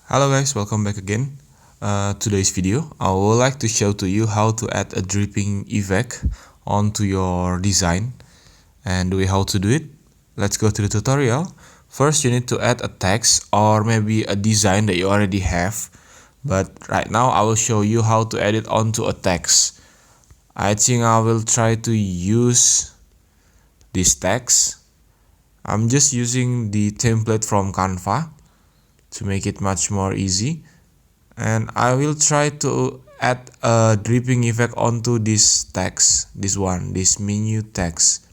Hello guys, welcome back again. Today's video, I would like to show to you how to add a dripping effect onto your design and the way how to do it. Let's go to the tutorial. First, you need to add a text or maybe a design that you already have. But right now, I will show you how to add it onto a text. I think I will try to use this text. I'm just using the template from Canva to make it much more easy, and I will try to add a dripping effect onto this text, this menu text.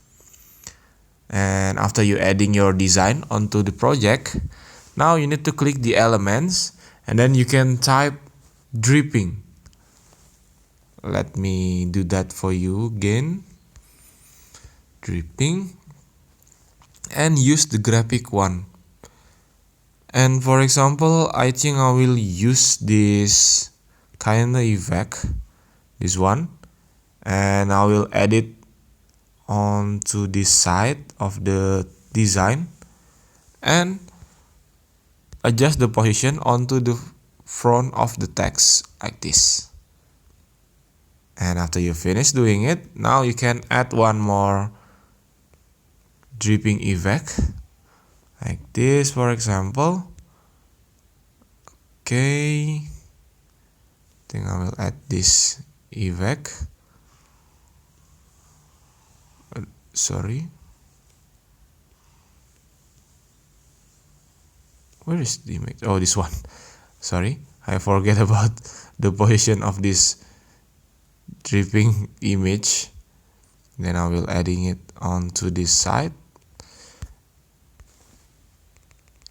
And after you adding your design onto the project, now you need to click the elements and then you can type dripping. Let me do that for you again. Dripping, and use the graphic one. And for example, I think I will use this kind of effect, this one, and I will add it onto this side of the design and adjust the position onto the front of the text like this. And after you finish doing it, now you can add one more dripping effect like this, for example. Okay, I think I will add this effect. Sorry, where is the image? Oh, this one. Sorry, I forget about the position of this dripping image. Then I will adding it onto this side.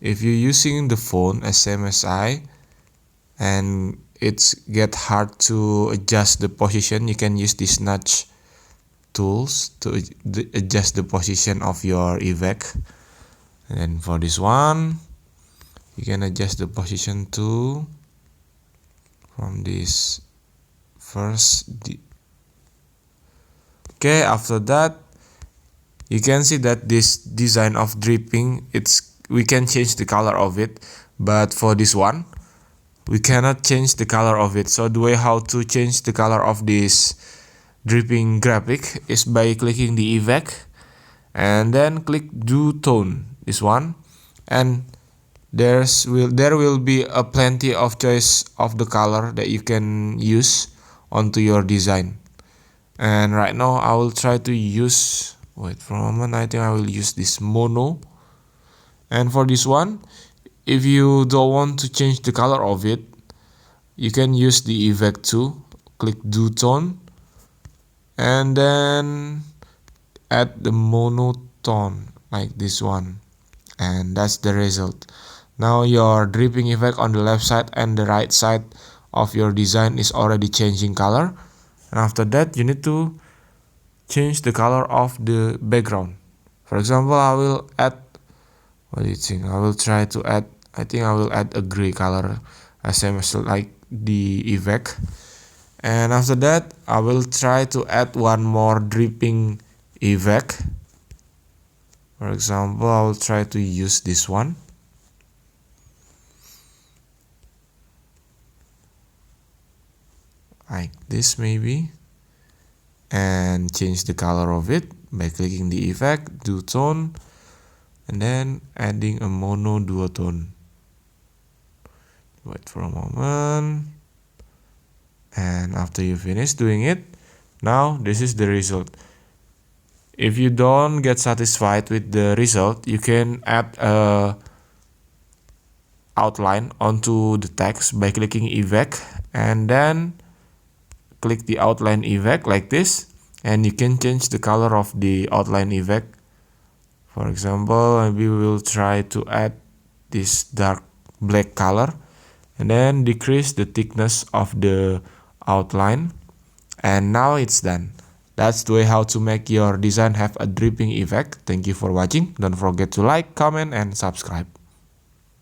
If you're using the phone as same as I, and it's get hard to adjust the position, you can use these nudge tools to adjust the position of your effect. And then for this one, you can adjust the position too from this first. Okay, after that, you can see that this design of dripping, we can change the color of it, but for this one we cannot change the color of it. So the way how to change the color of this dripping graphic is by clicking the effect and then click do tone, this one, and there will be a plenty of choice of the color that you can use onto your design. And right now I will try to use, wait for a moment, I think I will use this mono. And for this one, if you don't want to change the color of it, you can use the effect too. Click do tone and then add the monotone like this one, and that's the result. Now your dripping effect on the left side and the right side of your design is already changing color. And after that, you need to change the color of the background. For example, I will add, what do you think? I will try to add, I think I will add a gray color same as like the effect. And after that, I will try to add one more dripping effect. For example, I will try to use this one. Like this maybe. And change the color of it by clicking the effect, do tone, and then adding a mono duotone. Wait for a moment. And after you finish doing it, now this is the result. If you don't get satisfied with the result, you can add a outline onto the text by clicking effect and then click the outline effect like this, and you can change the color of the outline effect. For example, maybe we will try to add this dark black color and then decrease the thickness of the outline, and now it's done. That's the way how to make your design have a dripping effect. Thank you for watching. Don't forget to like, comment, and subscribe.